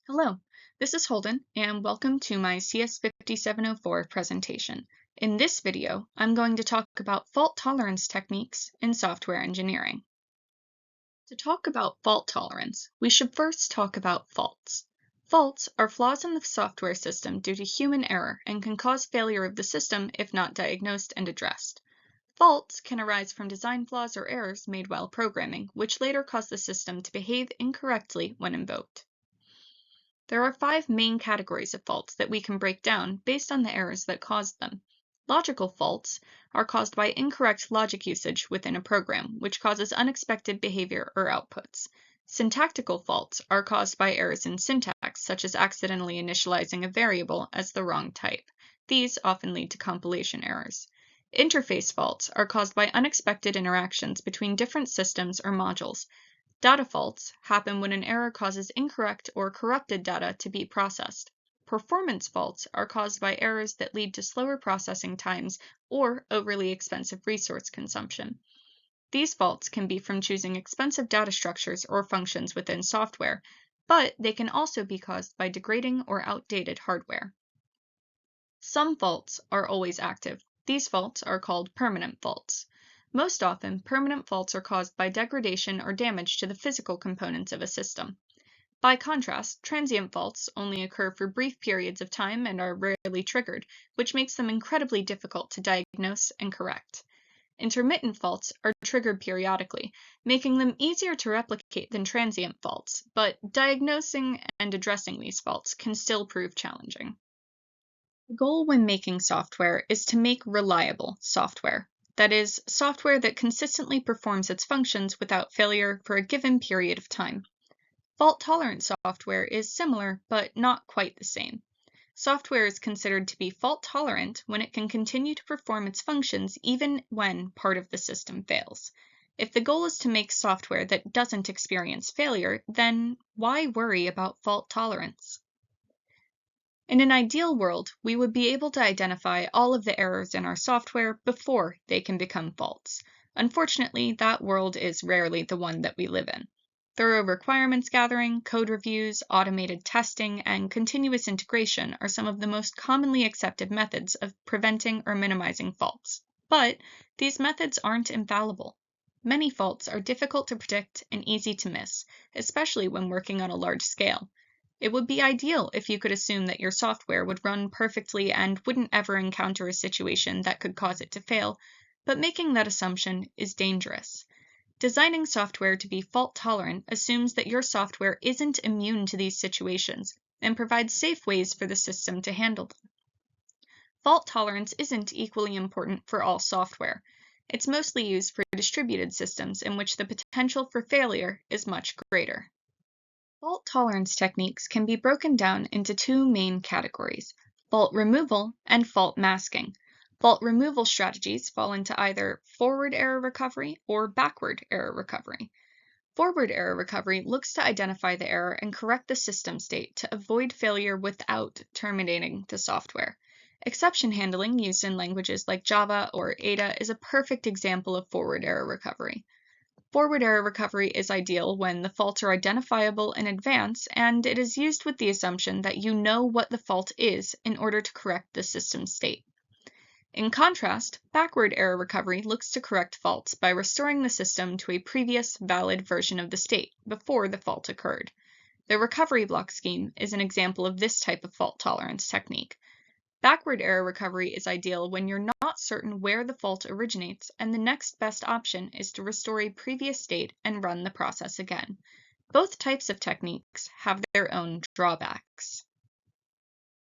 Hello, this is Holden, and welcome to my CS5704 presentation. In this video, I'm going to talk about fault tolerance techniques in software engineering. To talk about fault tolerance, we should first talk about faults. Faults are flaws in the software system due to human error and can cause failure of the system if not diagnosed and addressed. Faults can arise from design flaws or errors made while programming, which later cause the system to behave incorrectly when invoked. There are 5 main categories of faults that we can break down based on the errors that caused them. Logical faults are caused by incorrect logic usage within a program, which causes unexpected behavior or outputs. Syntactical faults are caused by errors in syntax, such as accidentally initializing a variable as the wrong type. These often lead to compilation errors. Interface faults are caused by unexpected interactions between different systems or modules. Data faults happen when an error causes incorrect or corrupted data to be processed. Performance faults are caused by errors that lead to slower processing times or overly expensive resource consumption. These faults can be from choosing expensive data structures or functions within software, but they can also be caused by degrading or outdated hardware. Some faults are always active. These faults are called permanent faults. Most often, permanent faults are caused by degradation or damage to the physical components of a system. By contrast, transient faults only occur for brief periods of time and are rarely triggered, which makes them incredibly difficult to diagnose and correct. Intermittent faults are triggered periodically, making them easier to replicate than transient faults, but diagnosing and addressing these faults can still prove challenging. The goal when making software is to make reliable software. That is, software that consistently performs its functions without failure for a given period of time. Fault-tolerant software is similar, but not quite the same. Software is considered to be fault-tolerant when it can continue to perform its functions even when part of the system fails. If the goal is to make software that doesn't experience failure, then why worry about fault tolerance? In an ideal world, we would be able to identify all of the errors in our software before they can become faults. Unfortunately, that world is rarely the one that we live in. Thorough requirements gathering, code reviews, automated testing, and continuous integration are some of the most commonly accepted methods of preventing or minimizing faults. But these methods aren't infallible. Many faults are difficult to predict and easy to miss, especially when working on a large scale. It would be ideal if you could assume that your software would run perfectly and wouldn't ever encounter a situation that could cause it to fail, but making that assumption is dangerous. Designing software to be fault-tolerant assumes that your software isn't immune to these situations and provides safe ways for the system to handle them. Fault tolerance isn't equally important for all software. It's mostly used for distributed systems in which the potential for failure is much greater. Fault tolerance techniques can be broken down into 2 main categories: fault removal and fault masking. Fault removal strategies fall into either forward error recovery or backward error recovery. Forward error recovery looks to identify the error and correct the system state to avoid failure without terminating the software. Exception handling used in languages like Java or Ada is a perfect example of forward error recovery. Forward error recovery is ideal when the faults are identifiable in advance, and it is used with the assumption that you know what the fault is in order to correct the system state. In contrast, backward error recovery looks to correct faults by restoring the system to a previous valid version of the state before the fault occurred. The recovery block scheme is an example of this type of fault tolerance technique. Backward error recovery is ideal when you're not certain where the fault originates, and the next best option is to restore a previous state and run the process again. Both types of techniques have their own drawbacks.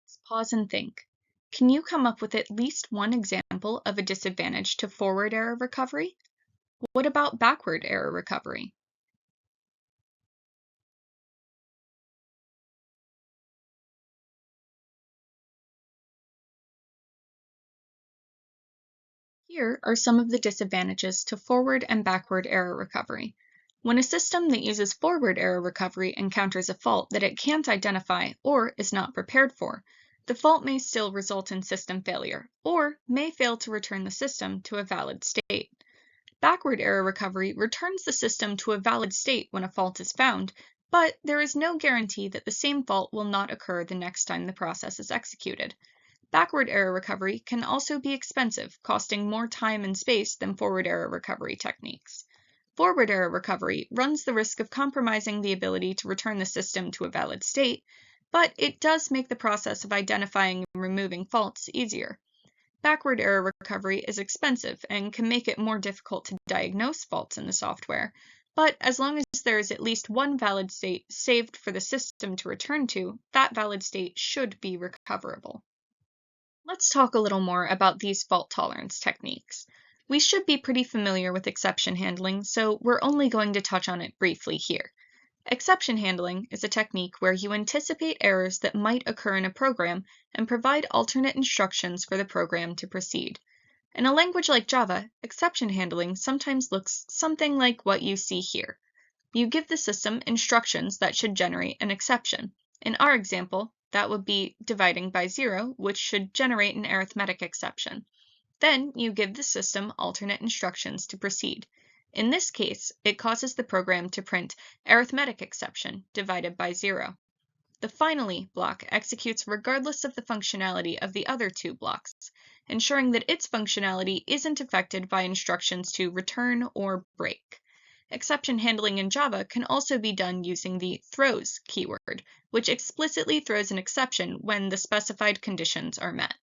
Let's pause and think. Can you come up with at least one example of a disadvantage to forward error recovery? What about backward error recovery? Here are some of the disadvantages to forward and backward error recovery. When a system that uses forward error recovery encounters a fault that it can't identify or is not prepared for, the fault may still result in system failure, or may fail to return the system to a valid state. Backward error recovery returns the system to a valid state when a fault is found, But there is no guarantee that the same fault will not occur the next time the process is executed. Backward error recovery can also be expensive, costing more time and space than forward error recovery techniques. Forward error recovery runs the risk of compromising the ability to return the system to a valid state, but it does make the process of identifying and removing faults easier. Backward error recovery is expensive and can make it more difficult to diagnose faults in the software, but as long as there is at least one valid state saved for the system to return to, that valid state should be recoverable. Let's talk a little more about these fault tolerance techniques. We should be pretty familiar with exception handling, so we're only going to touch on it briefly here. Exception handling is a technique where you anticipate errors that might occur in a program and provide alternate instructions for the program to proceed. In a language like Java, exception handling sometimes looks something like what you see here. You give the system instructions that should generate an exception. In our example, that would be dividing by 0, which should generate an arithmetic exception. Then you give the system alternate instructions to proceed. In this case, it causes the program to print arithmetic exception divided by 0. The finally block executes regardless of the functionality of the other two blocks, ensuring that its functionality isn't affected by instructions to return or break. Exception handling in Java can also be done using the throws keyword, which explicitly throws an exception when the specified conditions are met.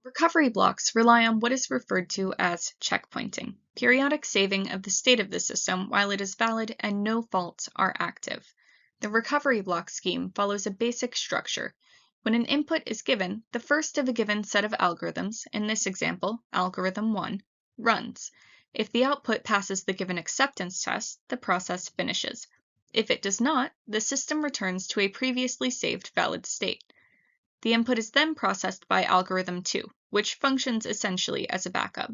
Recovery blocks rely on what is referred to as checkpointing, periodic saving of the state of the system while it is valid and no faults are active. The recovery block scheme follows a basic structure. When an input is given, the first of a given set of algorithms, in this example, algorithm 1, runs. If the output passes the given acceptance test, the process finishes. If it does not, the system returns to a previously saved valid state. The input is then processed by algorithm 2, which functions essentially as a backup.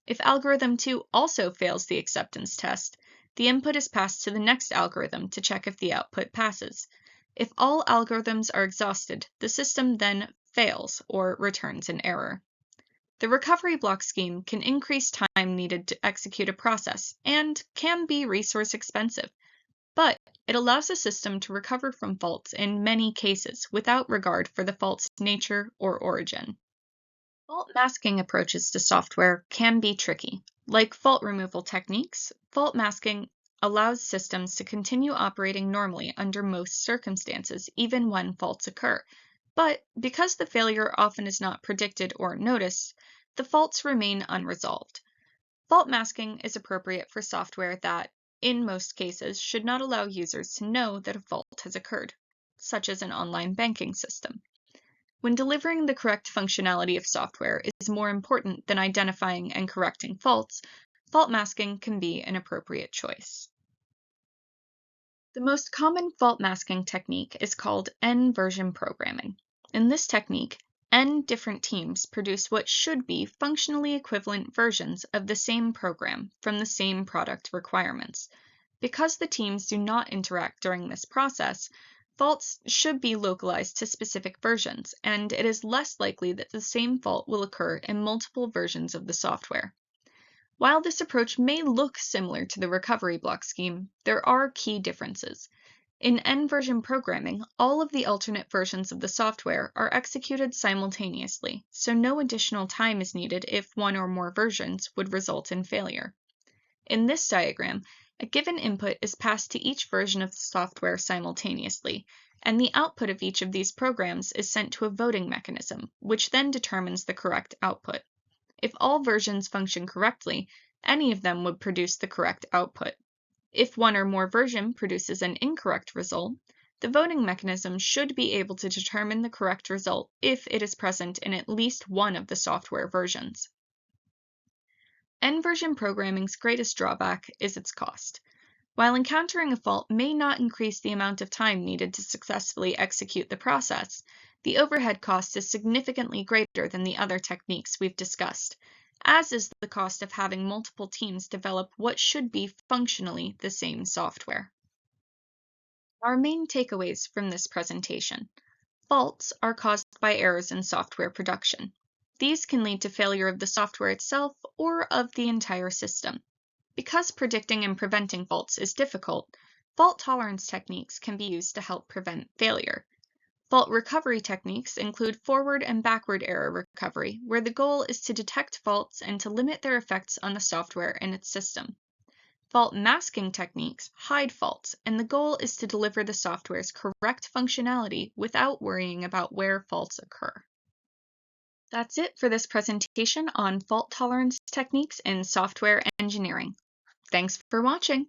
If algorithm 2 also fails the acceptance test, the input is passed to the next algorithm to check if the output passes. If all algorithms are exhausted, the system then fails or returns an error. The recovery block scheme can increase time needed to execute a process and can be resource expensive, but it allows the system to recover from faults in many cases without regard for the fault's nature or origin. Fault masking approaches to software can be tricky. Like fault removal techniques, fault masking allows systems to continue operating normally under most circumstances, even when faults occur. But because the failure often is not predicted or noticed, the faults remain unresolved. Fault masking is appropriate for software that, in most cases, should not allow users to know that a fault has occurred, such as an online banking system. When delivering the correct functionality of software is more important than identifying and correcting faults, fault masking can be an appropriate choice. The most common fault masking technique is called N-version programming. In this technique, N different teams produce what should be functionally equivalent versions of the same program from the same product requirements. Because the teams do not interact during this process, faults should be localized to specific versions, and it is less likely that the same fault will occur in multiple versions of the software. While this approach may look similar to the recovery block scheme, there are key differences. In N-version programming, all of the alternate versions of the software are executed simultaneously, so no additional time is needed if one or more versions would result in failure. In this diagram, a given input is passed to each version of the software simultaneously, and the output of each of these programs is sent to a voting mechanism, which then determines the correct output. If all versions function correctly, any of them would produce the correct output. If one or more version produces an incorrect result, the voting mechanism should be able to determine the correct result if it is present in at least one of the software versions. N-version programming's greatest drawback is its cost. While encountering a fault may not increase the amount of time needed to successfully execute the process, the overhead cost is significantly greater than the other techniques we've discussed, as is the cost of having multiple teams develop what should be functionally the same software. Our main takeaways from this presentation. Faults are caused by errors in software production. These can lead to failure of the software itself or of the entire system. Because predicting and preventing faults is difficult, Fault tolerance techniques can be used to help prevent failure. Fault recovery techniques include forward and backward error recovery, where the goal is to detect faults and to limit their effects on the software and its system. Fault masking techniques hide faults, and the goal is to deliver the software's correct functionality without worrying about where faults occur. That's it for this presentation on fault tolerance techniques in software engineering. Thanks for watching.